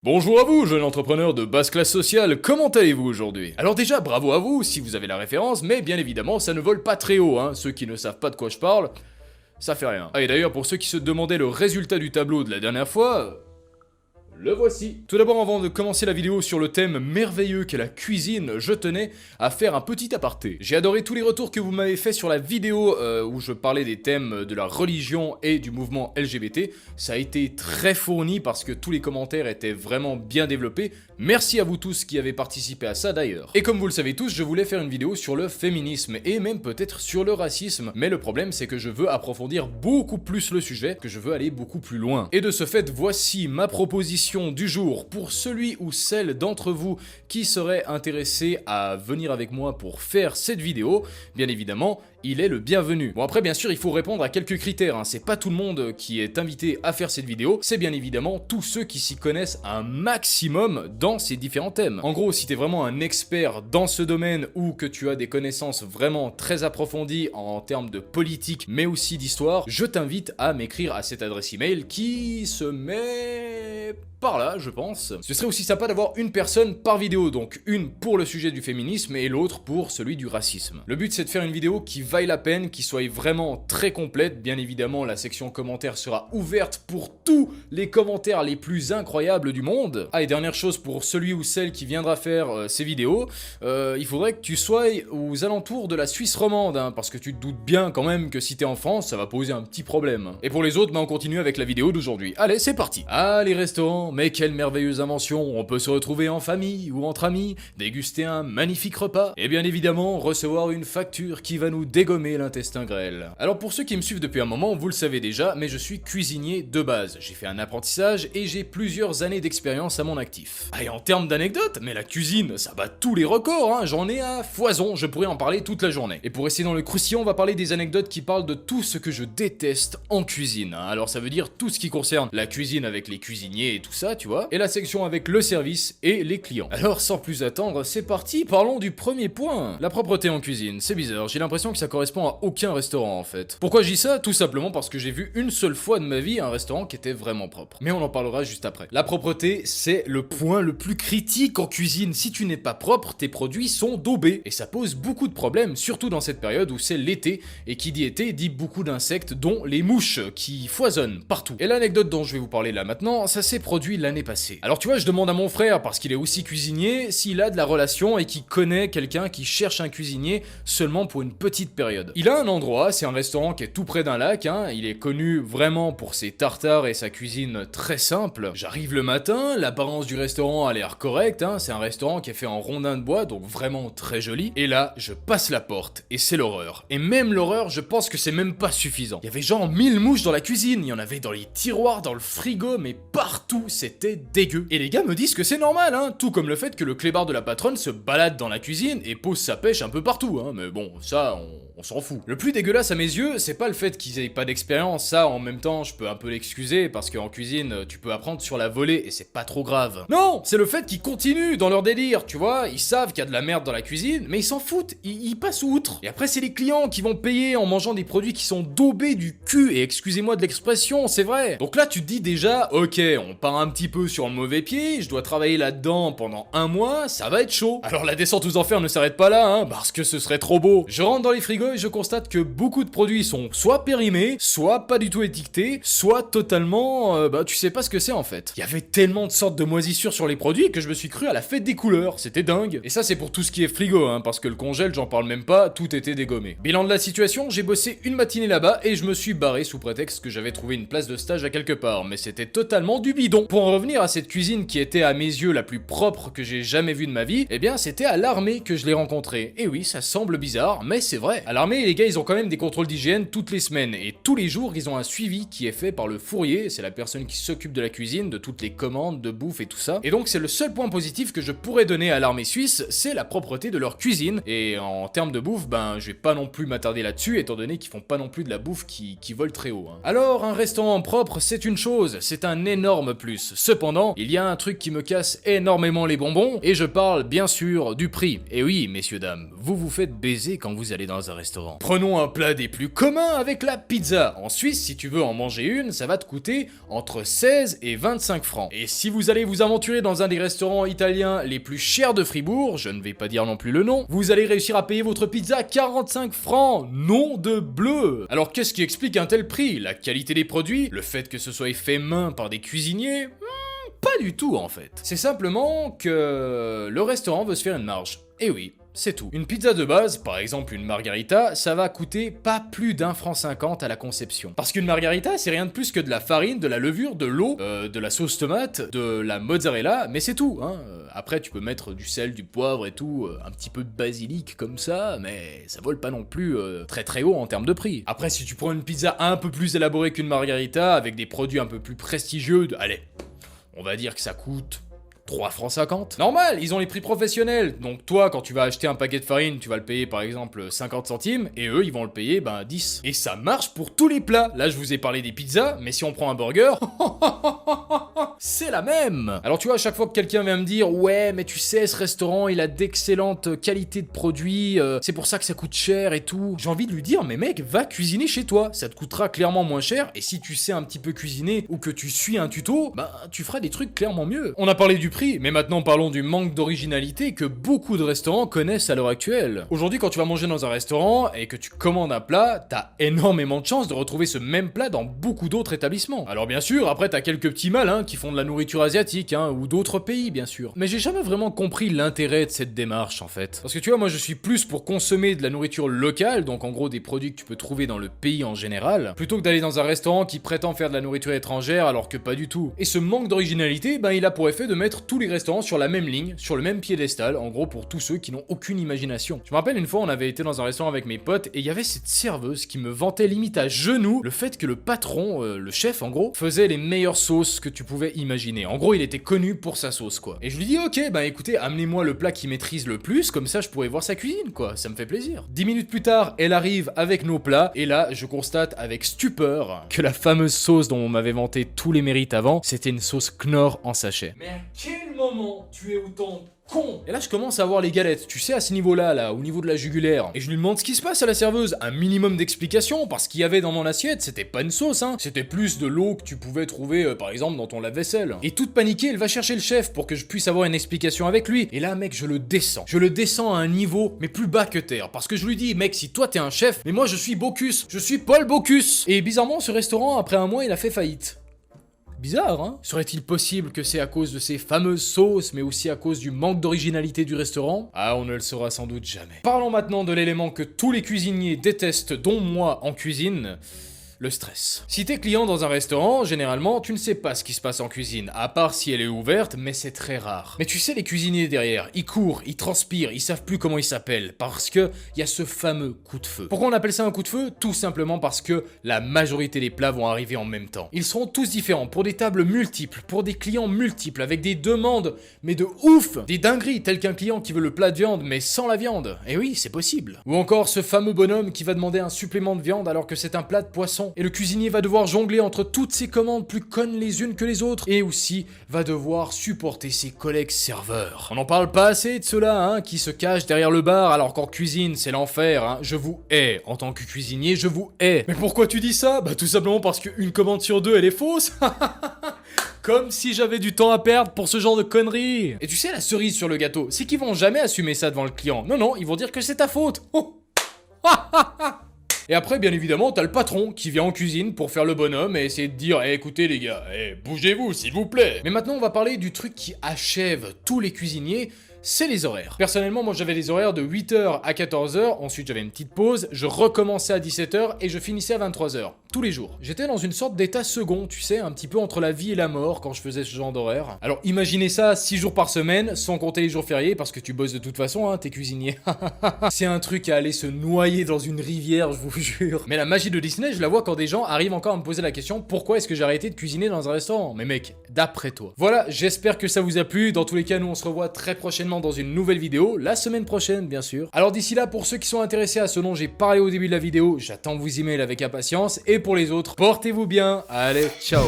Bonjour à vous, jeune entrepreneur de basse classe sociale, comment allez-vous aujourd'hui? Alors déjà, bravo à vous si vous avez la référence, mais bien évidemment, ça ne vole pas très haut, hein. Ceux qui ne savent pas de quoi je parle, ça fait rien. Ah, et d'ailleurs, pour ceux qui se demandaient le résultat du tableau de la dernière fois, le voici. Tout d'abord, avant de commencer la vidéo sur le thème merveilleux qu'est la cuisine, je tenais à faire un petit aparté. J'ai adoré tous les retours que vous m'avez fait sur la vidéo où je parlais des thèmes de la religion et du mouvement LGBT. Ça a été très fourni parce que tous les commentaires étaient vraiment bien développés. Merci à vous tous qui avez participé à ça d'ailleurs. Et comme vous le savez tous, je voulais faire une vidéo sur le féminisme et même peut-être sur le racisme. Mais le problème, c'est que je veux approfondir beaucoup plus le sujet, que je veux aller beaucoup plus loin. Et de ce fait, voici ma proposition du jour pour celui ou celle d'entre vous qui serait intéressé à venir avec moi pour faire cette vidéo. Bien évidemment, il est le bienvenu. Bon après bien sûr il faut répondre à quelques critères, hein. C'est pas tout le monde qui est invité à faire cette vidéo, c'est bien évidemment tous ceux qui s'y connaissent un maximum dans ces différents thèmes. En gros, si t'es vraiment un expert dans ce domaine ou que tu as des connaissances vraiment très approfondies en termes de politique mais aussi d'histoire, je t'invite à m'écrire à cette adresse email qui se met par là, je pense. Ce serait aussi sympa d'avoir une personne par vidéo, donc une pour le sujet du féminisme et l'autre pour celui du racisme. Le but c'est de faire une vidéo qui vaille la peine, qui soit vraiment très complète. Bien évidemment, la section commentaires sera ouverte pour tous les commentaires les plus incroyables du monde. Ah, et dernière chose pour celui ou celle qui viendra faire ces vidéos, il faudrait que tu sois aux alentours de la Suisse romande, hein, parce que tu te doutes bien quand même que si t'es en France, ça va poser un petit problème. Et pour les autres, on continue avec la vidéo d'aujourd'hui. Allez, c'est parti. Ah, les restaurants, mais quelle merveilleuse invention. On peut se retrouver en famille ou entre amis, déguster un magnifique repas, et bien évidemment, recevoir une facture qui va nous dégommer l'intestin grêle. Alors pour ceux qui me suivent depuis un moment, vous le savez déjà, mais je suis cuisinier de base. J'ai fait un apprentissage et j'ai plusieurs années d'expérience à mon actif. Ah, et en termes d'anecdotes, mais la cuisine, ça bat tous les records, hein. J'en ai à foison, je pourrais en parler toute la journée. Et pour rester dans le croustillant, on va parler des anecdotes qui parlent de tout ce que je déteste en cuisine, hein. Alors ça veut dire tout ce qui concerne la cuisine avec les cuisiniers et tout ça, tu vois, et la section avec le service et les clients. Alors sans plus attendre, c'est parti, parlons du premier point. La propreté en cuisine, c'est bizarre, j'ai l'impression que ça correspond à aucun restaurant en fait. Pourquoi je dis ça? Tout simplement parce que j'ai vu une seule fois de ma vie un restaurant qui était vraiment propre. Mais on en parlera juste après. La propreté, c'est le point le plus critique en cuisine. Si tu n'es pas propre, tes produits sont daubés. Et ça pose beaucoup de problèmes, surtout dans cette période où c'est l'été, et qui dit été dit beaucoup d'insectes, dont les mouches, qui foisonnent partout. Et l'anecdote dont je vais vous parler là maintenant, ça s'est produit l'année passée. Alors tu vois, je demande à mon frère, parce qu'il est aussi cuisinier, s'il a de la relation et qu'il connaît quelqu'un qui cherche un cuisinier seulement pour une petite période. Il a un endroit, c'est un restaurant qui est tout près d'un lac, hein. Il est connu vraiment pour ses tartares et sa cuisine très simple. J'arrive le matin, l'apparence du restaurant a l'air correcte, hein. C'est un restaurant qui est fait en rondin de bois, donc vraiment très joli. Et là, je passe la porte, et c'est l'horreur. Et même l'horreur, je pense que c'est même pas suffisant. Il y avait genre 1000 mouches dans la cuisine, il y en avait dans les tiroirs, dans le frigo, mais partout, c'était dégueu. Et les gars me disent que c'est normal, hein, tout comme le fait que le clébard de la patronne se balade dans la cuisine et pose sa pêche un peu partout, hein, mais bon, ça, on s'en fout. Le plus dégueulasse à mes yeux, c'est pas le fait qu'ils aient pas d'expérience, ça, en même temps, je peux un peu l'excuser, parce qu'en cuisine, tu peux apprendre sur la volée, et c'est pas trop grave. Non, c'est le fait qu'ils continuent dans leur délire, tu vois, ils savent qu'il y a de la merde dans la cuisine, mais ils s'en foutent, ils passent outre. Et après, c'est les clients qui vont payer en mangeant des produits qui sont daubés du cul, et excusez-moi de l'expression, c'est vrai. Donc là, tu te dis déjà, ok, on part un petit peu sur le mauvais pied, je dois travailler là-dedans pendant un mois, ça va être chaud. Alors la descente aux enfers ne s'arrête pas là, hein, parce que ce serait trop beau. Je rentre dans les frigos et je constate que beaucoup de produits sont soit périmés, soit pas du tout étiquetés, soit totalement, tu sais pas ce que c'est en fait. Il y avait tellement de sortes de moisissures sur les produits que je me suis cru à la fête des couleurs, c'était dingue. Et ça c'est pour tout ce qui est frigo, hein, parce que le congèle, j'en parle même pas, tout était dégommé. Bilan de la situation, j'ai bossé une matinée là-bas et je me suis barré sous prétexte que j'avais trouvé une place de stage à quelque part, mais c'était totalement du bidon. Pour en revenir à cette cuisine qui était à mes yeux la plus propre que j'ai jamais vue de ma vie, eh bien c'était à l'armée que je l'ai rencontré. Et oui, ça semble bizarre, mais c'est vrai. À l'armée, les gars, ils ont quand même des contrôles d'hygiène toutes les semaines, et tous les jours, ils ont un suivi qui est fait par le fourrier, c'est la personne qui s'occupe de la cuisine, de toutes les commandes, de bouffe et tout ça. Et donc c'est le seul point positif que je pourrais donner à l'armée suisse, c'est la propreté de leur cuisine. Et en termes de bouffe, je vais pas non plus m'attarder là-dessus, étant donné qu'ils font pas non plus de la bouffe qui vole très haut, hein. Alors, un restaurant propre, c'est une chose, c'est un énorme plus. plus. Cependant, il y a un truc qui me casse énormément les bonbons, et je parle bien sûr du prix. Et oui, messieurs dames, vous vous faites baiser quand vous allez dans un restaurant. Prenons un plat des plus communs avec la pizza. En Suisse, si tu veux en manger une, ça va te coûter entre 16 et 25 francs. Et si vous allez vous aventurer dans un des restaurants italiens les plus chers de Fribourg, je ne vais pas dire non plus le nom, vous allez réussir à payer votre pizza 45 francs. Nom de bleu. Alors qu'est-ce qui explique un tel prix? La qualité des produits? Le fait que ce soit fait main par des cuisiniers? Pas du tout en fait. C'est simplement que le restaurant veut se faire une marge. Et oui, c'est tout. Une pizza de base, par exemple une margarita, ça va coûter pas plus d'1,50 € à la conception. Parce qu'une margarita, c'est rien de plus que de la farine, de la levure, de l'eau, de la sauce tomate, de la mozzarella, mais c'est tout, hein. Après, tu peux mettre du sel, du poivre et tout, un petit peu de basilic comme ça, mais ça vole pas non plus très très haut en termes de prix. Après, si tu prends une pizza un peu plus élaborée qu'une margarita, avec des produits un peu plus prestigieux, allez, on va dire que ça coûte 3 francs 50. Normal, ils ont les prix professionnels. Donc toi, quand tu vas acheter un paquet de farine, tu vas le payer par exemple 50 centimes, et eux, ils vont le payer 10. Et ça marche pour tous les plats. Là, je vous ai parlé des pizzas, mais si on prend un burger, c'est la même. Alors tu vois, à chaque fois que quelqu'un vient me dire, ouais, mais tu sais, ce restaurant, il a d'excellentes qualités de produits, c'est pour ça que ça coûte cher et tout. J'ai envie de lui dire, mais mec, va cuisiner chez toi. Ça te coûtera clairement moins cher, et si tu sais un petit peu cuisiner, ou que tu suis un tuto, tu feras des trucs clairement mieux. On a parlé du prix, mais maintenant parlons du manque d'originalité que beaucoup de restaurants connaissent à l'heure actuelle. Aujourd'hui, quand tu vas manger dans un restaurant et que tu commandes un plat, t'as énormément de chances de retrouver ce même plat dans beaucoup d'autres établissements. Alors bien sûr, après t'as quelques petits malins qui font de la nourriture asiatique, ou d'autres pays bien sûr. Mais j'ai jamais vraiment compris l'intérêt de cette démarche en fait. Parce que tu vois, moi je suis plus pour consommer de la nourriture locale, donc en gros des produits que tu peux trouver dans le pays en général, plutôt que d'aller dans un restaurant qui prétend faire de la nourriture étrangère alors que pas du tout. Et ce manque d'originalité, il a pour effet de mettre tous les restaurants sur la même ligne, sur le même piédestal, en gros pour tous ceux qui n'ont aucune imagination. Je me rappelle une fois, on avait été dans un restaurant avec mes potes et il y avait cette serveuse qui me vantait limite à genoux le fait que le patron, le chef en gros, faisait les meilleures sauces que tu pouvais imaginer. En gros, il était connu pour sa sauce quoi. Et je lui dis ok, écoutez, amenez-moi le plat qu'il maîtrise le plus, comme ça je pourrais voir sa cuisine quoi, ça me fait plaisir. 10 minutes plus tard, elle arrive avec nos plats et là, je constate avec stupeur que la fameuse sauce dont on m'avait vanté tous les mérites avant, c'était une sauce Knorr en sachet. Mais à quel moment tu es autant con? Et là je commence à voir les galettes, tu sais, à ce niveau-là, là, au niveau de la jugulaire. Et je lui demande ce qui se passe à la serveuse, un minimum d'explication, parce qu'il y avait dans mon assiette, c'était pas une sauce, c'était plus de l'eau que tu pouvais trouver, par exemple, dans ton lave-vaisselle. Et toute paniquée, elle va chercher le chef pour que je puisse avoir une explication avec lui. Et là, mec, je le descends à un niveau, mais plus bas que terre, parce que je lui dis, mec, si toi t'es un chef, mais moi je suis Bocuse, je suis Paul Bocuse. Et bizarrement, ce restaurant, après un mois, il a fait faillite. Bizarre, hein? Serait-il possible que c'est à cause de ces fameuses sauces, mais aussi à cause du manque d'originalité du restaurant? Ah, on ne le saura sans doute jamais. Parlons maintenant de l'élément que tous les cuisiniers détestent, dont moi en cuisine. Le stress. Si t'es client dans un restaurant, généralement, tu ne sais pas ce qui se passe en cuisine, à part si elle est ouverte, mais c'est très rare. Mais tu sais, les cuisiniers derrière, ils courent, ils transpirent, ils savent plus comment ils s'appellent, parce que y a ce fameux coup de feu. Pourquoi on appelle ça un coup de feu? Tout simplement parce que la majorité des plats vont arriver en même temps. Ils seront tous différents, pour des tables multiples, pour des clients multiples, avec des demandes, mais de ouf! Des dingueries, tel qu'un client qui veut le plat de viande, mais sans la viande. Et oui, c'est possible. Ou encore ce fameux bonhomme qui va demander un supplément de viande alors que c'est un plat de poisson. Et le cuisinier va devoir jongler entre toutes ces commandes plus connes les unes que les autres, et aussi va devoir supporter ses collègues serveurs. On n'en parle pas assez de ceux-là, qui se cachent derrière le bar alors qu'en cuisine c'est l'enfer, Je vous hais, en tant que cuisinier, je vous hais. Mais pourquoi tu dis ça? Tout simplement parce qu'une commande sur deux elle est fausse. Comme si j'avais du temps à perdre pour ce genre de conneries. Et tu sais, la cerise sur le gâteau, c'est qu'ils vont jamais assumer ça devant le client. Non, ils vont dire que c'est ta faute. Et après, bien évidemment, t'as le patron qui vient en cuisine pour faire le bonhomme et essayer de dire écoutez les gars, bougez-vous s'il vous plaît. Mais maintenant, on va parler du truc qui achève tous les cuisiniers, c'est les horaires. Personnellement, moi j'avais des horaires de 8h à 14h, ensuite j'avais une petite pause, je recommençais à 17h et je finissais à 23h, tous les jours. J'étais dans une sorte d'état second, tu sais, un petit peu entre la vie et la mort quand je faisais ce genre d'horaire. Alors imaginez ça 6 jours par semaine, sans compter les jours fériés, parce que tu bosses de toute façon, t'es cuisinier. C'est un truc à aller se noyer dans une rivière, je vous jure. Mais la magie de Disney, je la vois quand des gens arrivent encore à me poser la question, pourquoi est-ce que j'ai arrêté de cuisiner dans un restaurant? Mais mec, d'après toi. Voilà, j'espère que ça vous a plu, dans tous les cas, nous on se revoit très prochainement dans une nouvelle vidéo, la semaine prochaine bien sûr. Alors d'ici là, pour ceux qui sont intéressés à ce dont j'ai parlé au début de la vidéo, j'attends vos emails avec impatience, et pour les autres, portez-vous bien, allez, ciao.